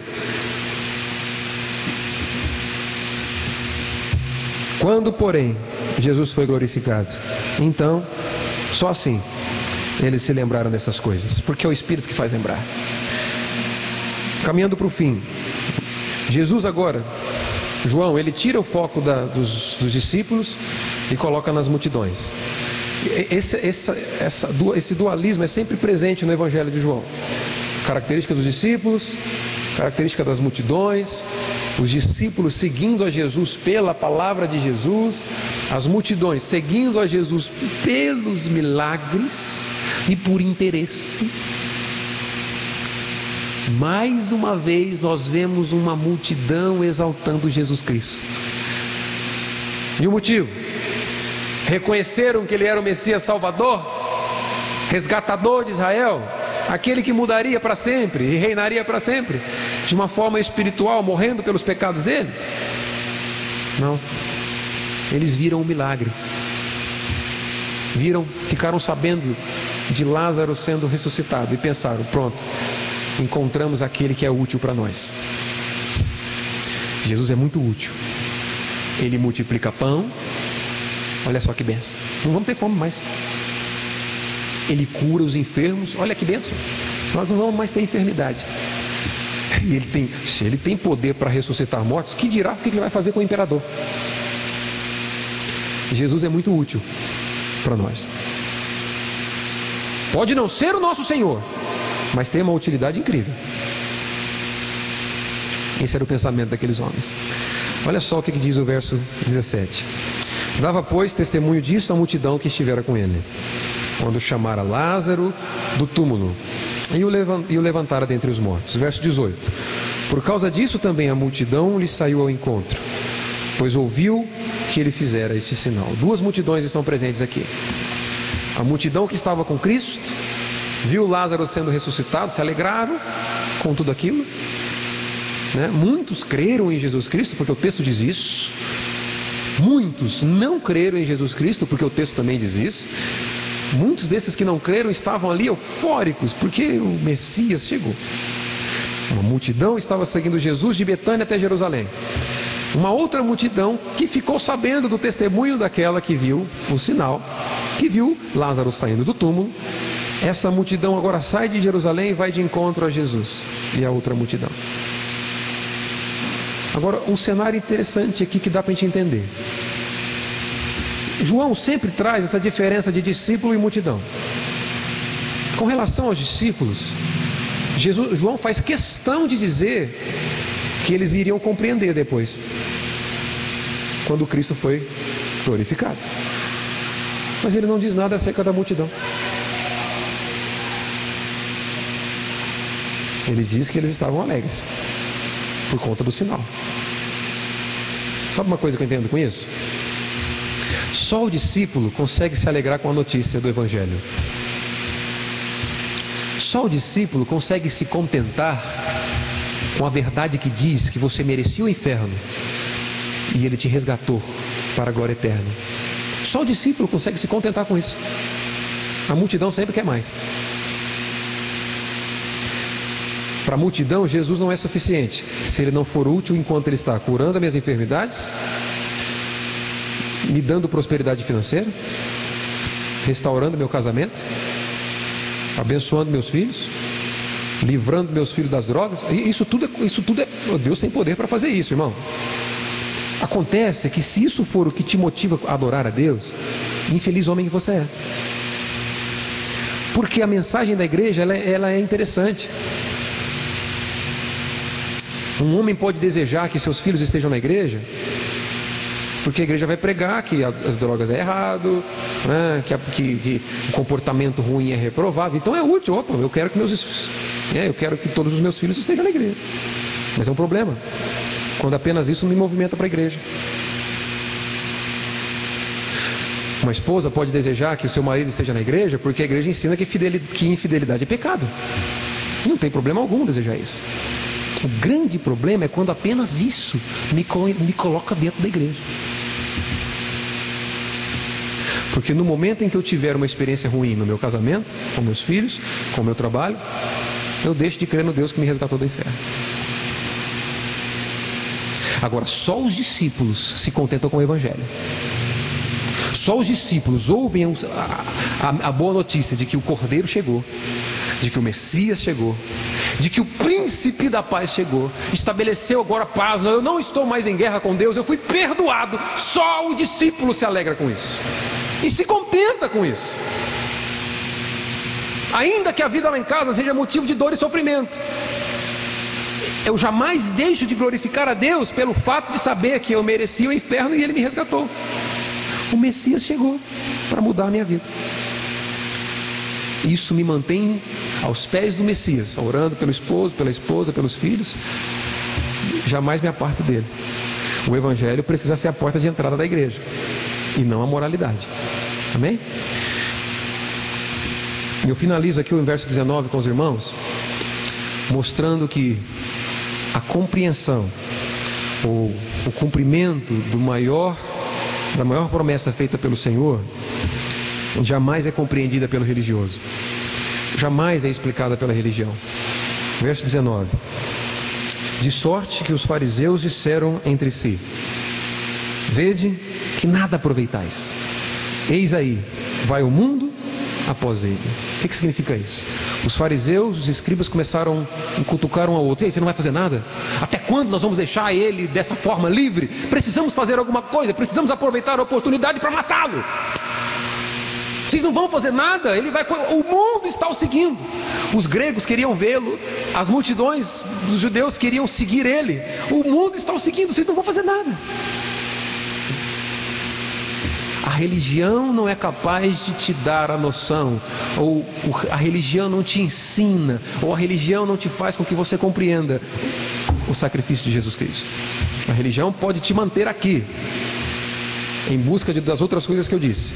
Quando, porém, Jesus foi glorificado, então, só assim, eles se lembraram dessas coisas, porque é o Espírito que faz lembrar. Caminhando para o fim, Jesus agora, João, ele tira o foco dos discípulos e coloca nas multidões. Esse dualismo é sempre presente no Evangelho de João. Característica dos discípulos, característica das multidões, os discípulos seguindo a Jesus pela palavra de Jesus, as multidões seguindo a Jesus pelos milagres e por interesse. Mais uma vez nós vemos uma multidão exaltando Jesus Cristo. E o motivo? Reconheceram que Ele era o Messias Salvador, resgatador de Israel, aquele que mudaria para sempre e reinaria para sempre, de uma forma espiritual, morrendo pelos pecados deles? Não. Eles viram o milagre. Ficaram sabendo de Lázaro sendo ressuscitado e pensaram: pronto, encontramos aquele que é útil para nós. Jesus é muito útil. Ele multiplica pão. Olha só que bênção. Não vamos ter fome mais. Ele cura os enfermos. Olha que bênção. Nós não vamos mais ter enfermidade. E se ele tem poder para ressuscitar mortos, que dirá o que ele vai fazer com o imperador? Jesus é muito útil para nós. Pode não ser o nosso Senhor, mas tem uma utilidade incrível. Esse era o pensamento daqueles homens. Olha só o que diz o verso 17. Dava, pois, testemunho disso a multidão que estivera com ele, quando chamara Lázaro do túmulo e o levantara dentre os mortos. Verso 18. Por causa disso também a multidão lhe saiu ao encontro, pois ouviu que ele fizera este sinal. Duas multidões estão presentes aqui. A multidão que estava com Cristo viu Lázaro sendo ressuscitado, se alegraram com tudo aquilo, né? Muitos creram em Jesus Cristo, porque o texto diz isso. Muitos não creram em Jesus Cristo, porque o texto também diz isso. Muitos desses que não creram estavam ali eufóricos, porque o Messias chegou. Uma multidão estava seguindo Jesus de Betânia até Jerusalém. Uma outra multidão que ficou sabendo do testemunho daquela que viu o sinal, que viu Lázaro saindo do túmulo. Essa multidão agora sai de Jerusalém e vai de encontro a Jesus e a outra multidão. Agora, um cenário interessante aqui que dá para a gente entender. João sempre traz essa diferença de discípulo e multidão. Com relação aos discípulos, João faz questão de dizer que eles iriam compreender depois, quando Cristo foi glorificado. Mas ele não diz nada acerca da multidão. Ele diz que eles estavam alegres por conta do sinal. Sabe uma coisa que eu entendo com isso? Só o discípulo consegue se alegrar com a notícia do Evangelho. Só o discípulo consegue se contentar com a verdade que diz que você merecia o inferno e Ele te resgatou para a glória eterna. Só o discípulo consegue se contentar com isso. A multidão sempre quer mais. Para a multidão, Jesus não é suficiente se Ele não for útil enquanto Ele está curando as minhas enfermidades, me dando prosperidade financeira, restaurando meu casamento, abençoando meus filhos, livrando meus filhos das drogas. Isso tudo é Deus tem poder para fazer isso, irmão. Acontece que se isso for o que te motiva a adorar a Deus, infeliz homem que você é. Porque a mensagem da igreja ela é interessante. Um homem pode desejar que seus filhos estejam na igreja, porque a igreja vai pregar que as drogas é errado, né? que o comportamento ruim é reprovado. Então é útil. Opa, eu quero que todos os meus filhos estejam na igreja. Mas é um problema quando apenas isso me movimenta para a igreja. Uma esposa pode desejar que o seu marido esteja na igreja, porque a igreja ensina que infidelidade é pecado. Não tem problema algum desejar isso. O grande problema é quando apenas isso me coloca dentro da igreja. Porque no momento em que eu tiver uma experiência ruim no meu casamento, com meus filhos, com o meu trabalho, eu deixo de crer no Deus que me resgatou do inferno. Agora, só os discípulos se contentam com o evangelho. Só os discípulos ouvem a boa notícia de que o Cordeiro chegou, de que o Messias chegou, de que o príncipe da paz chegou, estabeleceu agora paz. Eu não estou mais em guerra com Deus, eu fui perdoado. Só o discípulo se alegra com isso e se contenta com isso, ainda que a vida lá em casa seja motivo de dor e sofrimento. Eu jamais deixo de glorificar a Deus pelo fato de saber que eu merecia o inferno e Ele me resgatou. O Messias chegou para mudar a minha vida. Isso me mantém aos pés do Messias, orando pelo esposo, pela esposa, pelos filhos. Jamais me aparto dele. O evangelho precisa ser a porta de entrada da igreja e não a moralidade. Amém? E eu finalizo aqui o verso 19 com os irmãos, mostrando que a compreensão ou o cumprimento da maior promessa feita pelo Senhor jamais é compreendida pelo religioso, jamais é explicada pela religião. Verso 19: de sorte que os fariseus disseram entre si: vede que nada aproveitais, eis aí vai o mundo após ele. O que significa isso? Os fariseus, os escribas começaram a cutucar um ao outro. E aí, você não vai fazer nada? Até quando nós vamos deixar ele dessa forma livre? Precisamos fazer alguma coisa, precisamos aproveitar a oportunidade para matá-lo. Vocês não vão fazer nada, o mundo está o seguindo. Os gregos queriam vê-lo, as multidões dos judeus queriam seguir ele. O mundo está o seguindo, vocês não vão fazer nada. A religião não é capaz de te dar a noção, ou a religião não te ensina, ou a religião não te faz com que você compreenda o sacrifício de Jesus Cristo. A religião pode te manter aqui, em busca das outras coisas que eu disse.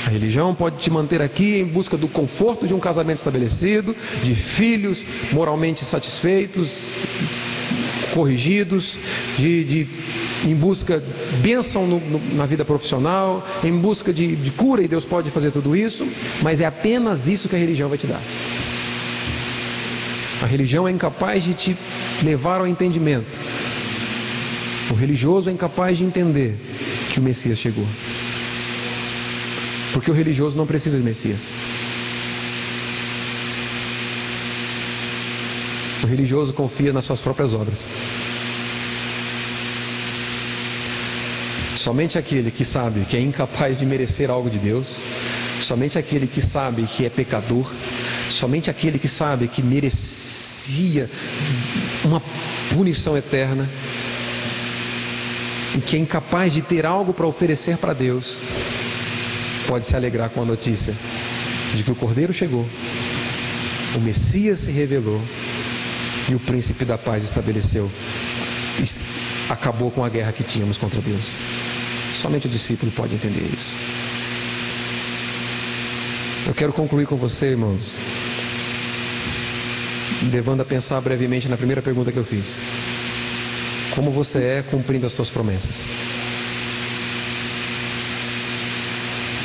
A religião pode te manter aqui em busca do conforto de um casamento estabelecido, de filhos moralmente satisfeitos, corrigidos, em busca de bênção na vida profissional, em busca de cura, e Deus pode fazer tudo isso, mas é apenas isso que a religião vai te dar. A religião é incapaz de te levar ao entendimento. O religioso é incapaz de entender que o Messias chegou, porque o religioso não precisa de Messias. O religioso confia nas suas próprias obras. Somente aquele que sabe que é incapaz de merecer algo de Deus, somente aquele que sabe que é pecador, somente aquele que sabe que merecia uma punição eterna e que é incapaz de ter algo para oferecer para Deus, pode se alegrar com a notícia de que o Cordeiro chegou, o Messias se revelou e o príncipe da paz estabeleceu, acabou com a guerra que tínhamos contra Deus. Somente o discípulo pode entender isso. Eu quero concluir com você, irmãos, levando a pensar brevemente na primeira pergunta que eu fiz: como você é cumprindo as suas promessas?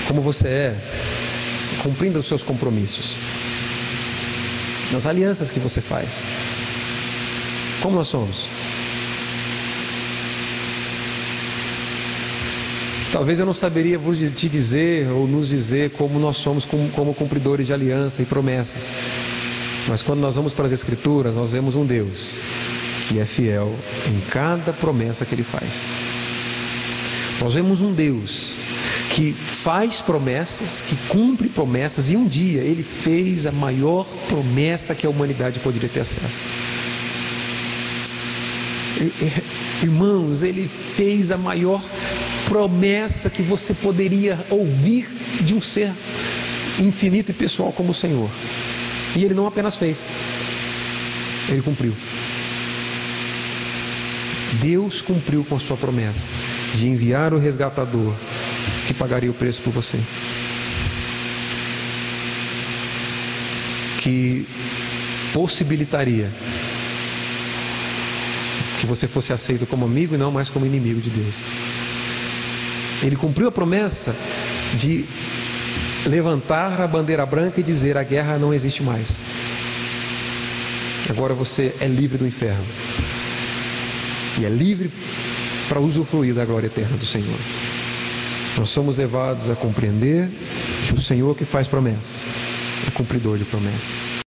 Como você é cumprindo os seus compromissos, nas alianças que você faz? Como nós somos? Talvez eu não saberia te dizer ou nos dizer como nós somos como cumpridores de aliança e promessas, mas quando nós vamos para as Escrituras, nós vemos um Deus que é fiel em cada promessa que Ele faz. Nós vemos um Deus que faz promessas, que cumpre promessas, e um dia Ele fez a maior promessa que a humanidade poderia ter acesso. Irmãos, Ele fez a maior promessa que você poderia ouvir de um ser infinito e pessoal como o Senhor. E Ele não apenas fez, Ele cumpriu. Deus cumpriu com a sua promessa de enviar o resgatador que pagaria o preço por você, que possibilitaria que você fosse aceito como amigo e não mais como inimigo de Deus. Ele cumpriu a promessa de levantar a bandeira branca e dizer: a guerra não existe mais. Agora você é livre do inferno e é livre para usufruir da glória eterna do Senhor. Nós somos levados a compreender que o Senhor que faz promessas é cumpridor de promessas.